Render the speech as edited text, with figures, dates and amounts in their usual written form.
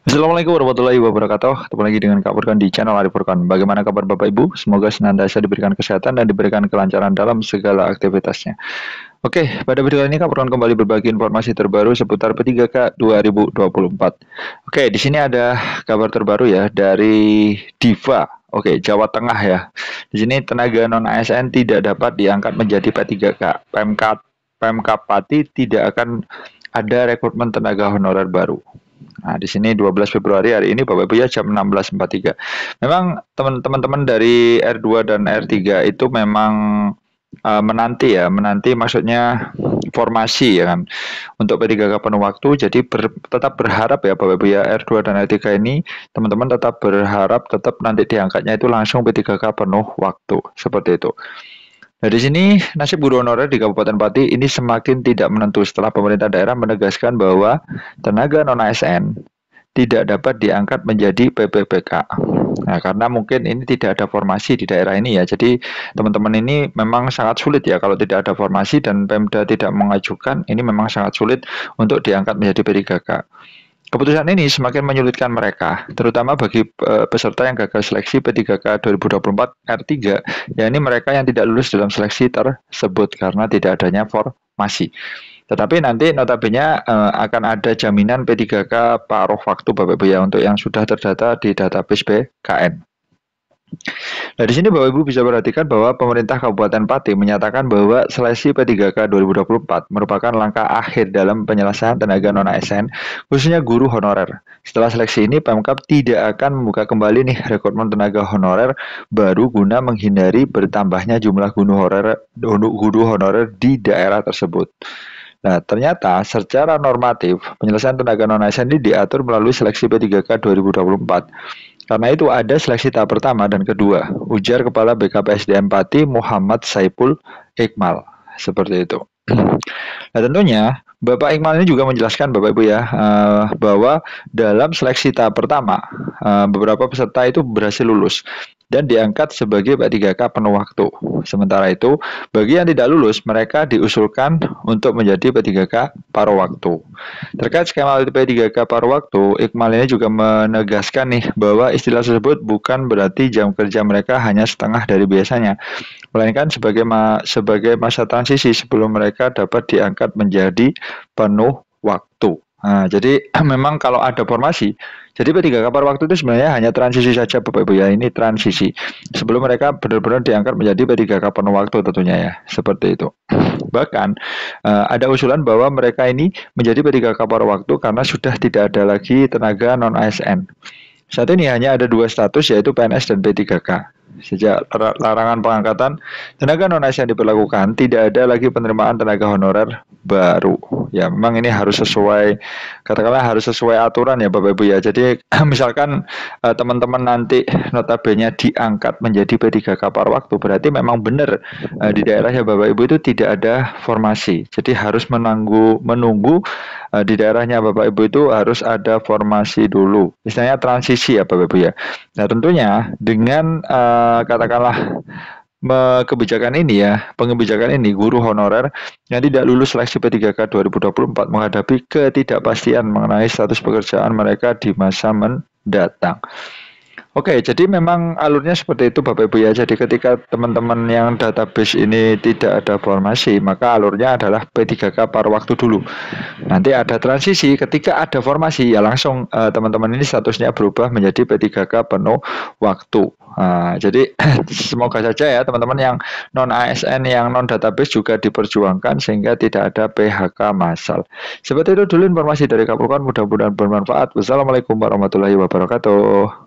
Assalamualaikum warahmatullahi wabarakatuh. Ketemu lagi dengan Kak Furkan di channel Arif Furkan. Bagaimana kabar Bapak Ibu? Semoga senantiasa diberikan kesehatan dan diberikan kelancaran dalam segala aktivitasnya. Oke, pada video kali ini Kak Furkan kembali berbagi informasi terbaru seputar P3K 2024. Oke, di sini ada kabar terbaru ya dari Diva. Oke, Jawa Tengah ya. Di sini tenaga non ASN tidak dapat diangkat menjadi P3K. Pemkap Pati tidak akan ada rekrutmen tenaga honorer baru. Nah, di sini 12 Februari hari ini Bapak Ibu ya jam 16.43. Memang teman-teman dari R2 dan R3 itu memang menanti maksudnya formasi ya kan untuk P3K penuh waktu. Jadi tetap berharap ya Bapak Ibu ya R2 dan R3 ini teman-teman tetap berharap tetap nanti diangkatnya itu langsung P3K penuh waktu seperti itu. Nah, di sini nasib guru honorer di Kabupaten Pati ini semakin tidak menentu setelah pemerintah daerah menegaskan bahwa tenaga non ASN tidak dapat diangkat menjadi PPPK. Nah, karena mungkin ini tidak ada formasi di daerah ini ya. Jadi, teman-teman ini memang sangat sulit ya kalau tidak ada formasi dan Pemda tidak mengajukan, ini memang sangat sulit untuk diangkat menjadi P3K. Keputusan ini semakin menyulitkan mereka, terutama bagi peserta yang gagal seleksi P3K 2024 R3, yakni mereka yang tidak lulus dalam seleksi tersebut karena tidak adanya formasi. Tetapi nanti notabene akan ada jaminan P3K paruh waktu Bapak Ibu ya untuk yang sudah terdata di database BKN. Nah, di sini Bapak Ibu bisa perhatikan bahwa pemerintah Kabupaten Pati menyatakan bahwa seleksi P3K 2024 merupakan langkah akhir dalam penyelesaian tenaga non-ASN, khususnya guru honorer. Setelah seleksi ini, Pemkab tidak akan membuka kembali nih rekrutmen tenaga honorer baru guna menghindari bertambahnya jumlah guru honorer di daerah tersebut. Nah, ternyata secara normatif penyelesaian tenaga non-ASN ini diatur melalui seleksi P3K 2024. Karena itu ada seleksi tahap pertama dan kedua, ujar Kepala BKPSDM Pati Muhammad Saipul Iqmal. Seperti itu. Nah, tentunya Bapak Iqmal ini juga menjelaskan Bapak Ibu ya bahwa dalam seleksi tahap pertama beberapa peserta itu berhasil lulus dan diangkat sebagai P3K penuh waktu. Sementara itu, bagi yang tidak lulus, mereka diusulkan untuk menjadi P3K paruh waktu. Terkait skema P3K paruh waktu, Iqmal ini juga menegaskan nih bahwa istilah tersebut bukan berarti jam kerja mereka hanya setengah dari biasanya, melainkan sebagai masa transisi sebelum mereka dapat diangkat menjadi penuh waktu. Nah, jadi memang kalau ada formasi, jadi P3K paruh waktu itu sebenarnya hanya transisi saja Bapak Ibu ya, ini transisi. Sebelum mereka benar-benar diangkat menjadi P3K penuh waktu tentunya ya, seperti itu. Bahkan ada usulan bahwa mereka ini menjadi P3K paruh waktu karena sudah tidak ada lagi tenaga non-ASN. Saat ini hanya ada dua status yaitu PNS dan P3K. Sejak larangan pengangkatan tenaga non-ASN diberlakukan, tidak ada lagi penerimaan tenaga honorer baru. Ya, memang ini harus sesuai, katakanlah harus sesuai aturan ya Bapak Ibu ya. Jadi misalkan teman-teman nanti notabene diangkat menjadi P3K paruh waktu, berarti memang benar di daerahnya Bapak Ibu itu tidak ada formasi. Jadi harus menunggu di daerahnya Bapak Ibu itu harus ada formasi dulu. Istilahnya transisi ya Bapak Ibu ya. Nah, tentunya dengan katakanlah kebijakan ini ya, pengebijakan ini guru honorer yang tidak lulus seleksi P3K 2024 menghadapi ketidakpastian mengenai status pekerjaan mereka di masa mendatang. Oke, jadi memang alurnya seperti itu Bapak Ibu ya. Jadi ketika teman-teman yang database ini tidak ada formasi, maka alurnya adalah P3K paruh waktu dulu. Nanti ada transisi, ketika ada formasi ya langsung teman-teman ini statusnya berubah menjadi P3K penuh waktu. Jadi semoga saja ya teman-teman yang non ASN yang non database juga diperjuangkan sehingga tidak ada PHK massal. Seperti itu dulu informasi dari Kapolkan, mudah-mudahan bermanfaat. Wassalamualaikum warahmatullahi wabarakatuh.